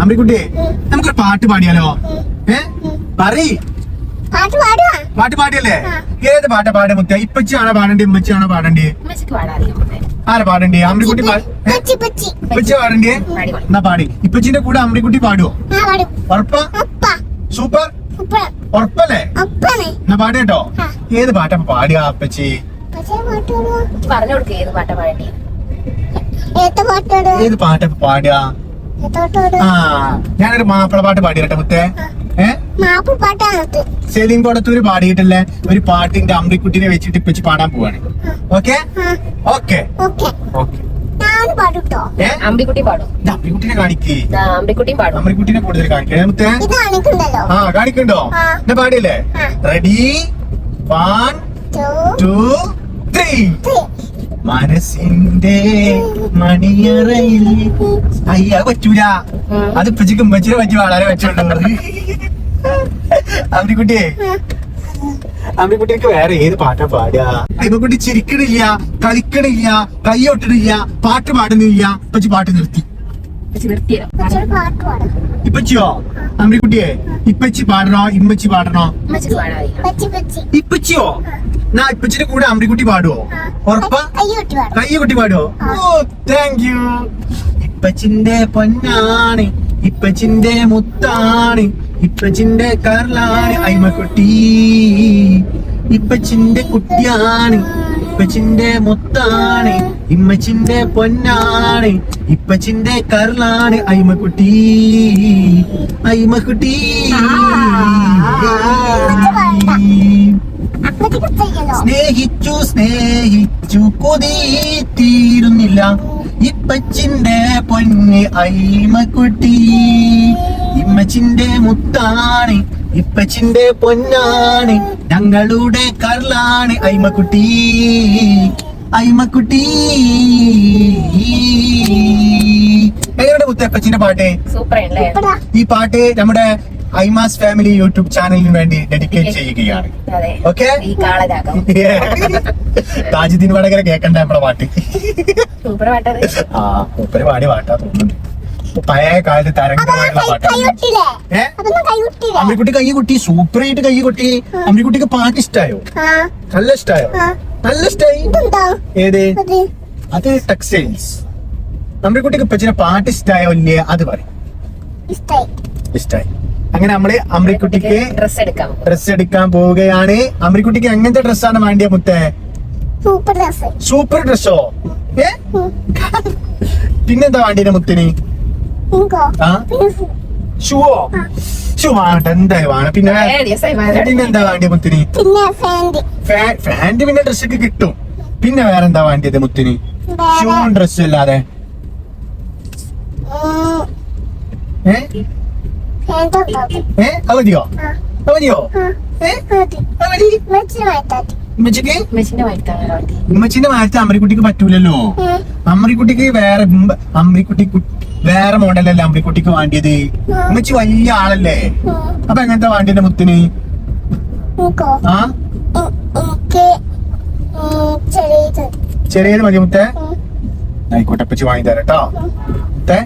അമ്പിക്കുട്ടി നമുക്കൊരു പാട്ട് പാടിയാലോ? പറയ്. പാട്ട് പാടിയല്ലേ? ഏത് പാട്ടാ പാടേ മുത്ത? ഇപ്പച്ചിയാണോ പാടണ്ടേ ഇമ്മച്ചിയാണോ പാടണ്ടേ? ആരാ പാടണ്ടേ? അമ്പിക്കുട്ടി ഇപ്പച്ചി പാടണ്ടേ? എന്നാ പാടി. ഇപ്പച്ചിന്റെ കൂടെ അമ്പിക്കുട്ടി പാടുവോ? ഉറപ്പാ? സൂപ്പർ. ഉറപ്പല്ലേ? എന്നാ പാടി കേട്ടോ. ഏത് പാട്ടാ പാടിയ അപ്പച്ചി? ഏത് പാട്ടാ പാടിയ? ഞാനൊരു മാപ്പിള പാട്ട് പാടി കേട്ടോ മുത്തേ. സെലിം കൊടത്തൂര് പാടിയിട്ടല്ലേ ഒരു പാട്ടിന്റെ അമ്പിക്കുട്ടിനെ വെച്ചിട്ട് ഇപ്പച്ചി പാടാൻ പോവാണ്. Okay okay okay. അമ്പിക്കുട്ടി പാടും. അമ്പിക്കുട്ടിനെ കാണിക്കേ. അമ്പിക്കുട്ടിയും കൂടുതൽ കാണിക്കണേ മുത്തേ. കാണിക്കണ്ടോ? എന്നാ പാടിയല്ലേ? റെഡി 1 2 3. മനസ്സിന്റെ മണിയറയിൽ അയ്യ പറ്റൂല. അത് ഇപ്പച്ചിക്ക് ഉമ്മച്ചിനെ പറ്റി വളരെ പറ്റുള്ളത്. അമ്പിക്കുട്ടിക്ക് വേറെ ഏത് പാട്ടാ പാടുക? അമ്പിക്കുട്ടി ചിരിക്കണില്ല, കളിക്കണില്ല, കൈയൊട്ടണില്ല, പാട്ട് പാടുന്നില്ല. ഇപ്പച്ചി പാട്ട് നിർത്തി. ഇപ്പച്ചിയോ? അമ്പിക്കുട്ടിയെ ഇപ്പച്ചി പാടണോ ഇമ്മച്ചി പാടണോ? ഇപ്പച്ചിയോ? എന്നാ ഇപ്പച്ചിന്റെ കൂടെ അമ്പിക്കുട്ടി പാടുവോ? ഉറപ്പാ? കയ്യുകുട്ടി പാടുവോ? ഓ താങ്ക് യു. ഇപ്പച്ചിന്റെ പൊന്നാണ്, ഇപ്പച്ചിന്റെ മുത്താണ്, ഇപ്പച്ചിന്റെ കരളാണ് അയ്മക്കുട്ടി. ഇപ്പച്ചിന്റെ കുട്ടിയാണ്, ഇപ്പച്ചിന്റെ മുത്താണ്, ഇമ്മച്ചിന്റെ പൊന്നാണ്, ഇപ്പച്ചിന്റെ കരളാണ് അയ്മക്കുട്ടി. അയ്മക്കുട്ടി സ്നേഹിച്ചു സ്നേഹിച്ചു കൊതി തീരുന്നില്ല, ഇപ്പച്ചിന്റെ പൊന്ന് അയ്മക്കുട്ടി. ഇമ്മച്ചിന്റെ മുത്താണ്, ഇപ്പച്ചിന്റെ പൊന്നാണ്, ഞങ്ങളുടെ കരളാണ് അയ്മക്കുട്ടി. അയ്മക്കുട്ടി. എങ്ങനെയുണ്ട് മുത്ത അപ്പച്ചിന്റെ പാട്ട്? ഈ പാട്ട് നമ്മുടെ ഐമാസ് ഫാമിലി യൂട്യൂബ് ചാനലിന് വേണ്ടി ഡെഡിക്കേറ്റ് ചെയ്യുകയാണ്. ഓക്കെ. താജുദ്ദീൻ വടകര കേക്കണ്ട നമ്മുടെ പാട്ട്. ആ മൂപ്പര് പാടിയ പാട്ടാ തോന്നുന്നുണ്ട്. പഴയ കാലത്ത് തരംഗമായിട്ടുള്ള പാട്ടാണ്. അമ്മിക്കുട്ടി കൈ കൊട്ടി, സൂപ്പറായിട്ട് കൈ കൊട്ടി. അമ്മിക്കുട്ടിക്ക് പാട്ട് ഇഷ്ടായോ? നല്ല ഇഷ്ടായോ? നല്ല ഇഷ്ടായി. ഏത്? അത് ടെക്സ്റ്റൈൽസ്. അമ്മിക്കുട്ടിക്ക് ഇപ്പച്ചിനെ പാട്ട് ഇഷ്ടായോ ഇല്ലേ? അത് പറയും. ഇഷ്ടായി. അങ്ങനെ നമ്മള് അമ്രിക്കുട്ടിക്ക് ഡ്രസ് എടുക്കാൻ പോവുകയാണ്. അമ്രിക്കുട്ടിക്ക് എങ്ങനത്തെ ഡ്രസ്സാണ് വേണ്ടിയ മുത്തേ? സൂപ്പർ ഡ്രസ്സോ? പിന്നെന്താ വേണ്ടിയ മുത്തിന്? ഷൂവോ? ഷൂ വേണ്ട, എന്തായാലും വേണം. പിന്നെന്താ വേണ്ടിയ മുത്തിന്? ഫാന്റ് പിന്നെ ഡ്രസ്സൊക്കെ കിട്ടും. പിന്നെ വേറെന്താ വേണ്ടിയത് മുത്തിന്? ഷൂവും ഡ്രസ്സും അല്ലാതെ? അവധിയോ? അവധിയോ? ഉമ്മച്ചിന്റെ മാറ്റം അമ്രിക്കുട്ടിക്ക് പറ്റൂലല്ലോ. അമ്രിക്കുട്ടിക്ക് വേറെ മോഡലല്ലേ അമ്രിക്കുട്ടിക്ക് വേണ്ടിയത്. ഉമ്മച്ചി വലിയ ആളല്ലേ. അപ്പൊ എങ്ങനത്തെ വേണ്ടിയത് മുത്തിന്? ആ ചെറിയത് മതി മുത്തേ. ആയിക്കോട്ടെ, അപ്പച്ചി വാങ്ങി തരാം കേട്ടോ മുത്തേ.